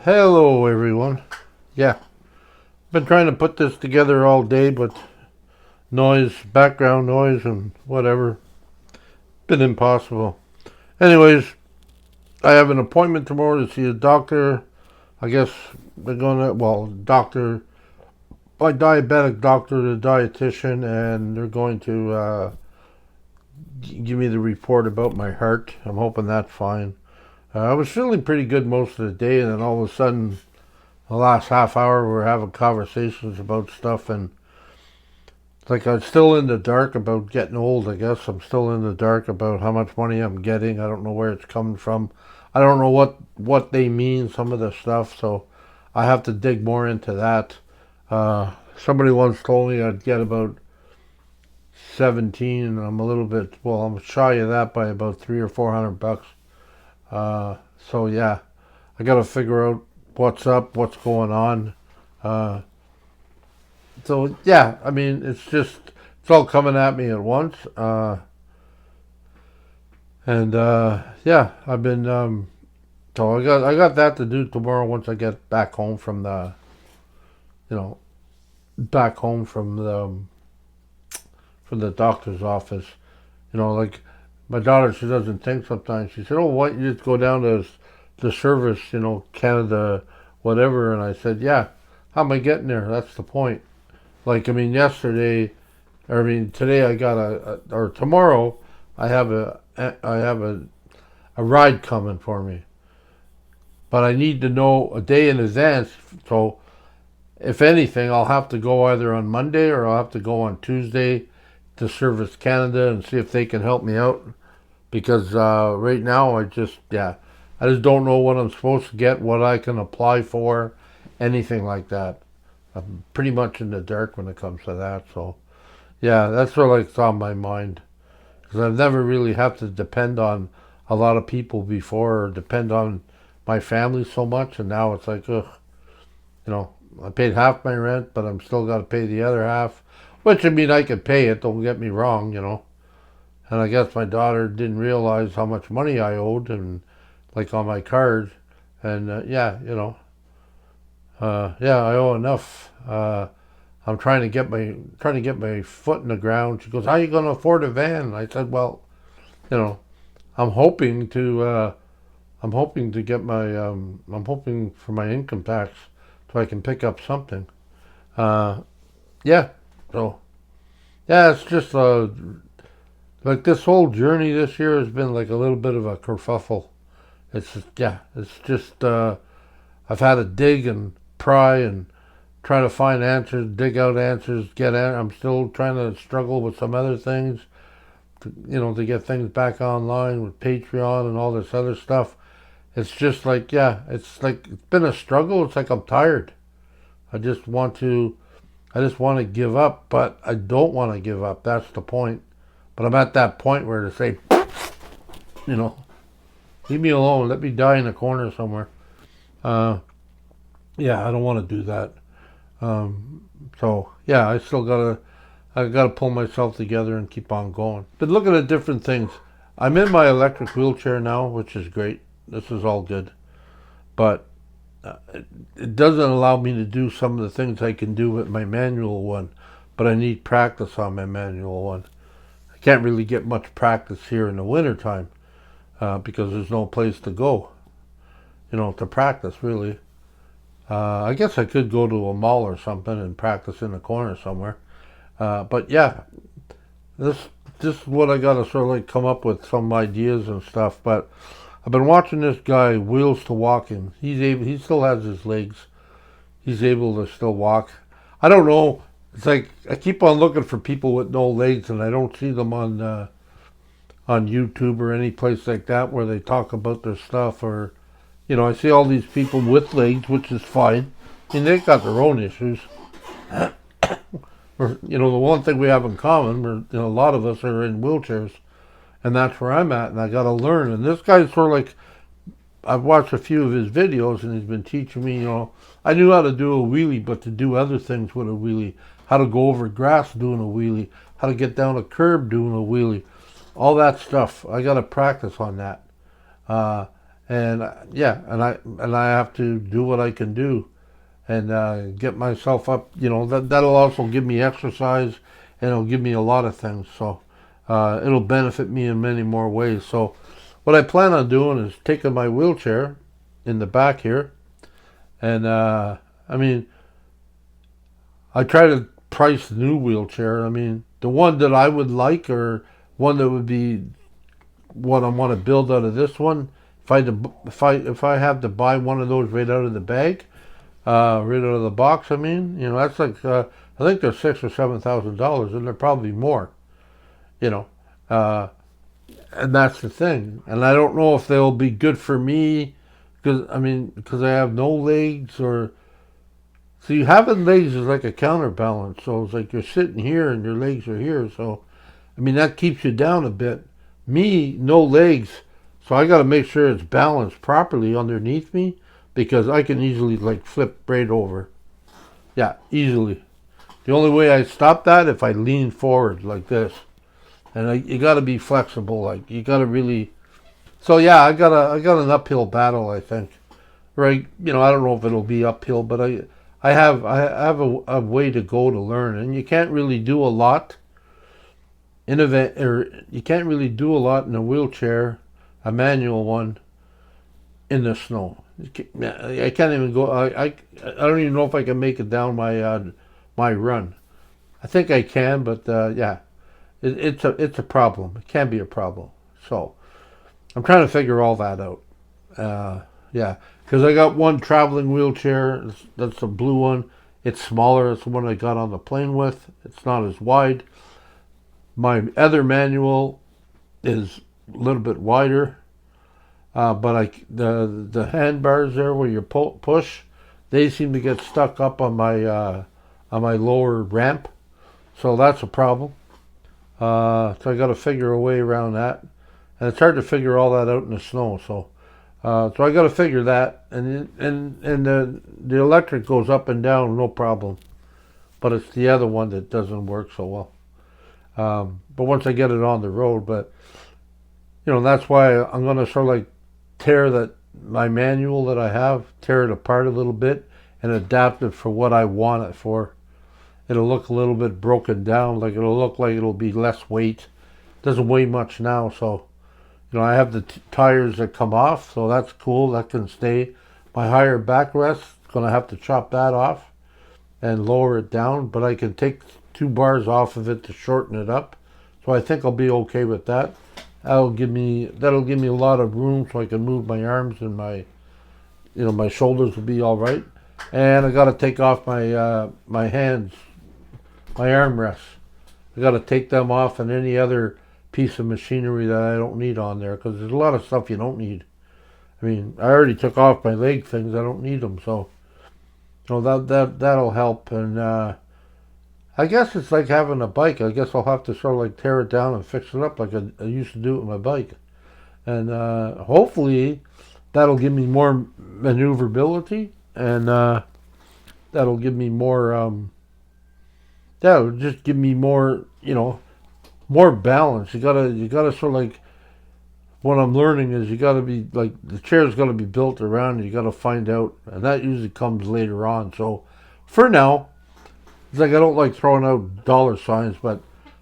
Hello, everyone. Yeah, been trying to put this together all day, but noise, background noise, and whatever, been impossible. Anyways, I have an appointment tomorrow to see a doctor. I guess they're gonna, doctor, my diabetic doctor, the dietitian, and they're going to give me the report about my heart. I'm hoping that's fine. I was feeling pretty good most of the day, and then all of a sudden, the last half hour, we're having conversations about stuff, and it's like I'm still in the dark about getting old, I guess. I'm still in the dark about how much money I'm getting. I don't know where it's coming from. I don't know what they mean, some of the stuff, so I have to dig more into that. Somebody once told me I'd get about 17, and I'm a little bit, I'm shy of that by about 300 or 400 bucks. So yeah, I gotta figure out what's up, what's going on. Uh, so yeah, I mean, it's all coming at me at once. And yeah, I've been so I got that to do tomorrow once I get back home from the you know back home from the doctor's office. Like my daughter, she doesn't think sometimes. She said, "Oh, why don't you just go down to the service, Canada, whatever?" And I said, "Yeah, how am I getting there? That's the point." Like, I mean, today I got or tomorrow I have a ride coming for me, but I need to know a day in advance. So if anything, I'll have to go either on Monday or I'll have to go on Tuesday to Service Canada and see if they can help me out. Because right now I just don't know what I'm supposed to get, what I can apply for, anything like that. I'm pretty much in the dark when it comes to that. So yeah, that's what like on my mind. Because I've never really had to depend on a lot of people before, or depend on my family so much, and now it's like, ugh, I paid half my rent, but I'm still got to pay the other half. Which, I mean, I could pay it. Don't get me wrong. And I guess my daughter didn't realize how much money I owed, and like on my card, and yeah, I owe enough. I'm trying to get my foot in the ground. She goes, "How are you going to afford a van?" I said, "Well, you know, I'm hoping to get I'm hoping for my income tax so I can pick up something." Uh, yeah, so yeah, it's just like this whole journey this year has been like a little bit of a kerfuffle. It's just I've had to dig and pry and try to find answers, dig out answers, I'm still trying to struggle with some other things, to get things back online with Patreon and all this other stuff. It's just like, yeah, it's like it's been a struggle. It's like I'm tired. I just want to, I just want to give up, but I don't want to give up. That's the point. But I'm at that point where to say, you know, leave me alone. Let me die in a corner somewhere. Uh, yeah, I don't want to do that. So yeah, I gotta pull myself together and keep on going. But looking at different things. I'm in my electric wheelchair now, which is great. This is all good. But it doesn't allow me to do some of the things I can do with my manual one. But I need practice on my manual one. I can't really get much practice here in the wintertime because there's no place to go, to practice really. I guess I could go to a mall or something and practice in a corner somewhere. But yeah, this this is what I gotta sort of like come up with some ideas and stuff. But I've been watching this guy Wheels to Walking. He still has his legs. He's able to still walk. I don't know. It's like I keep on looking for people with no legs, and I don't see them on YouTube or any place like that where they talk about their stuff. Or I see all these people with legs, which is fine. I mean, they've got their own issues. Or, the one thing we have in common, a lot of us are in wheelchairs, and that's where I'm at, and I got to learn. And this guy's sort of like, I've watched a few of his videos, and he's been teaching me, I knew how to do a wheelie, but to do other things with a wheelie, how to go over grass doing a wheelie, how to get down a curb doing a wheelie, all that stuff. I got to practice on that. and yeah, and I have to do what I can do and get myself up. That'll also give me exercise, and it'll give me a lot of things. So it'll benefit me in many more ways. So what I plan on doing is taking my wheelchair in the back here, and I mean, I try to price the new wheelchair. I mean, the one that I would like, or one that would be what I want to build out of this one. If I have to buy one of those right out of the bag, right out of the box. I mean, that's like I think they're $6,000 or $7,000, and they're probably more. You know, uh, and that's the thing. And I don't know if they'll be good for me because I have no legs. Or see, having legs is like a counterbalance. So it's like you're sitting here and your legs are here. So I mean that keeps you down a bit. Me, no legs, so I got to make sure it's balanced properly underneath me because I can easily like flip right over. Yeah, easily. The only way I stop that if I lean forward like this, and you got to be flexible. Like you got to really. So yeah, I got an uphill battle. I think. Right. I don't know if it'll be uphill, but I have a way to go to learn, and you can't really do a lot you can't really do a lot in a wheelchair, a manual one, in the snow. I can't even go. I don't even know if I can make it down my run. I think I can, but yeah, it's a problem. It can be a problem. So I'm trying to figure all that out. Yeah, because I got one traveling wheelchair. That's a blue one. It's smaller. It's the one I got on the plane with. It's not as wide. My other manual is a little bit wider, but the handbars there where you push, they seem to get stuck up on my lower ramp, so that's a problem. So I got to figure a way around that, and it's hard to figure all that out in the snow. So I got to figure that, and the electric goes up and down, no problem, but it's the other one that doesn't work so well. But once I get it on the road, but that's why I'm gonna sort of like tear my manual that I have, tear it apart a little bit, and adapt it for what I want it for. It'll look a little bit broken down, like it'll look like it'll be less weight. It doesn't weigh much now, so I have the tires that come off, so that's cool. That can stay. My higher backrest, gonna have to chop that off and lower it down, but I can take 2 bars off of it to shorten it up. So I think I'll be okay with that. That'll give me a lot of room so I can move my arms, and my shoulders will be all right. And I got to take off my hands, my armrests. I got to take them off, and any other piece of machinery that I don't need on there, because there's a lot of stuff you don't need. I mean, I already took off my leg things. I don't need them, so that'll help. And I guess it's like having a bike. I guess I'll have to sort of like tear it down and fix it up like I used to do with my bike. And hopefully that'll give me more maneuverability, and that'll give me more, that'll just give me more, more balance. You gotta sort of like, what I'm learning is you gotta be like, the chair's gotta be built around, you gotta find out, and that usually comes later on. So for now, it's like I don't like throwing out dollar signs, but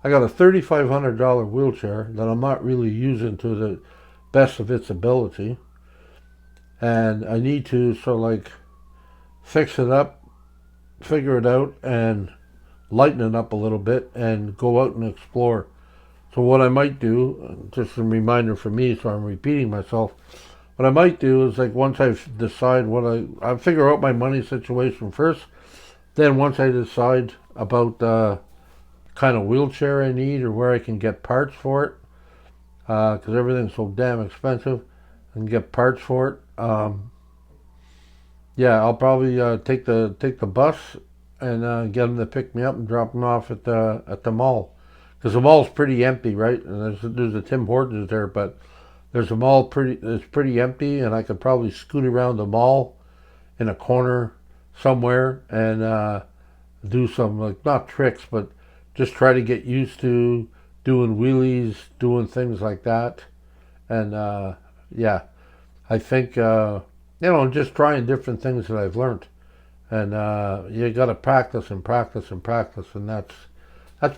I got a $3,500 wheelchair that I'm not really using to the best of its ability, and I need to sort of like fix it up, figure it out, and lighten it up a little bit, and go out and explore. So what I might do, just a reminder for me, so I'm repeating myself, what I might do is like once I decide I figure out my money situation first. Then once I decide about the kind of wheelchair I need or where I can get parts for it, because everything's so damn expensive, and get parts for it. Yeah, I'll probably take the bus and get them to pick me up and drop them off at the mall, because the mall's pretty empty, right? And there's a Tim Hortons there, but there's a mall it's pretty empty, and I could probably scoot around the mall in a corner somewhere and do some, like, not tricks, but just try to get used to doing wheelies, doing things like that. And yeah, I think just trying different things that I've learned, and you got to practice and practice and practice, and that's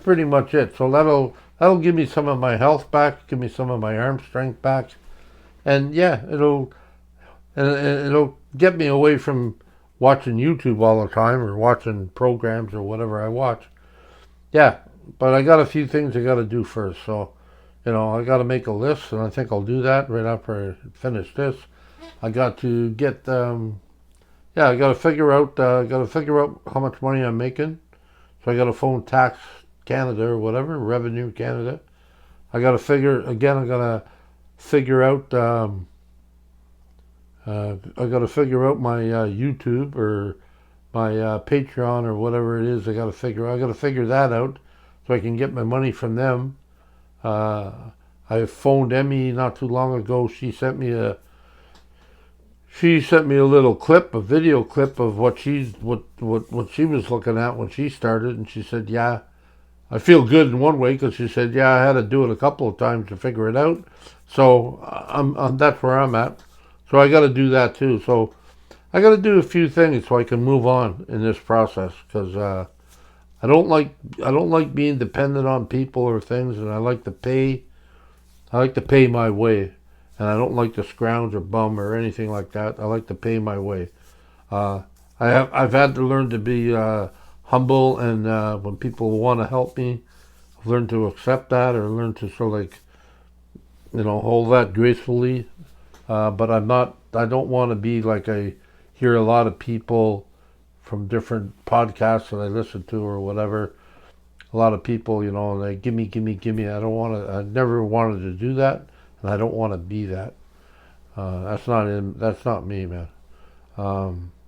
pretty much it. So that'll give me some of my health back, give me some of my arm strength back, and yeah, it'll get me away from watching YouTube all the time or watching programs or whatever I watch. Yeah, but I got a few things I got to do first. So, I got to make a list, and I think I'll do that right after I finish this. I got to get, I got to figure out, how much money I'm making. So I got to phone Tax Canada or whatever, Revenue Canada. I got to figure out. I got to figure out my YouTube or my Patreon or whatever it is. I got to figure that out so I can get my money from them. I phoned Emmy not too long ago. She sent me a little clip, a video clip of what she was looking at when she started, and she said, "Yeah, I feel good in one way," because she said, "Yeah, I had to do it a couple of times to figure it out." So that's where I'm at. So I got to do that too. So I got to do a few things so I can move on in this process, because I don't like being dependent on people or things, and I like to pay my way, and I don't like to scrounge or bum or anything like that. I like to pay my way. I've had to learn to be humble, and when people want to help me, I've learned to accept that, or learn to sort of hold that gracefully. But I don't want to be like I hear a lot of people from different podcasts that I listen to or whatever. A lot of people, they give me. I never wanted to do that, and I don't want to be that. That's not me, man.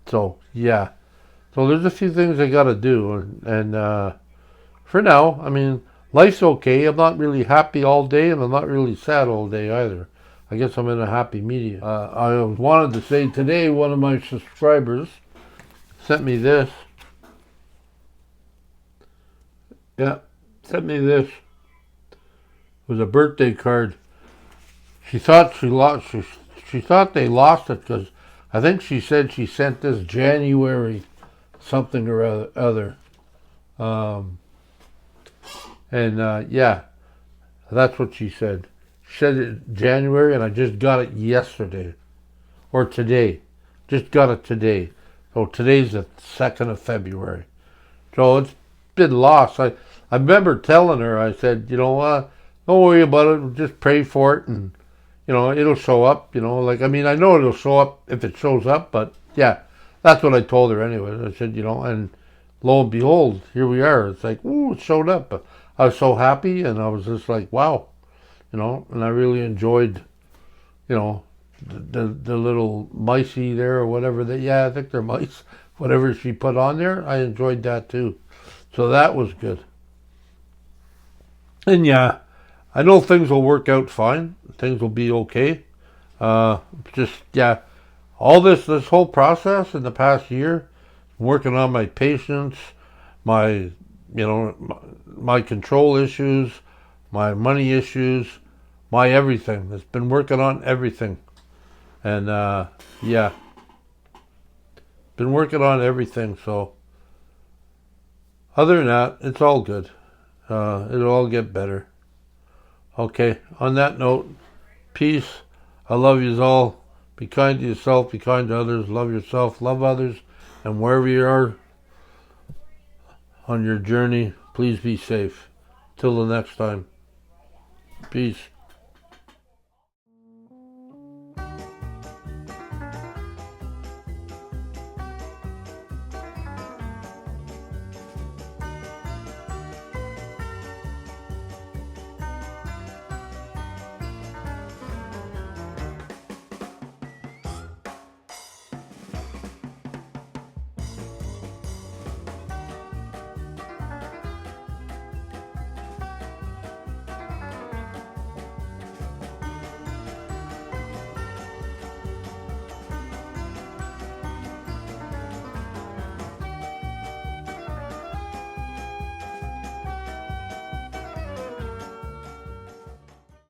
So yeah. So there's a few things I got to do, and for now, I mean, life's okay. I'm not really happy all day, and I'm not really sad all day either. I guess I'm in a happy medium. I wanted to say today, one of my subscribers sent me this. Yeah, sent me this. It was a birthday card. She thought she thought they lost it, because I think she said she sent this January something or other. Yeah, that's what she said. She said it January, and I just got it yesterday. Or today. Just got it today. So today's the 2nd of February. So it's been lost. I remember telling her, I said, don't worry about it. Just pray for it, and, it'll show up. I know it'll show up if it shows up, but yeah, that's what I told her anyway. I said, and lo and behold, here we are. It's like, ooh, it showed up. I was so happy, and I was just like, wow, and I really enjoyed, the little micey there or whatever I think they're mice, whatever she put on there. I enjoyed that too. So that was good. And yeah, I know things will work out fine. Things will be okay. All this whole process in the past year, working on my patience, my my control issues, my money issues, my everything. It's been working on everything. And been working on everything. So other than that, it's all good. It'll all get better. Okay, on that note, peace. I love yous all. Be kind to yourself, be kind to others, love yourself, love others, and wherever you are on your journey, please be safe. Till the next time. Peace.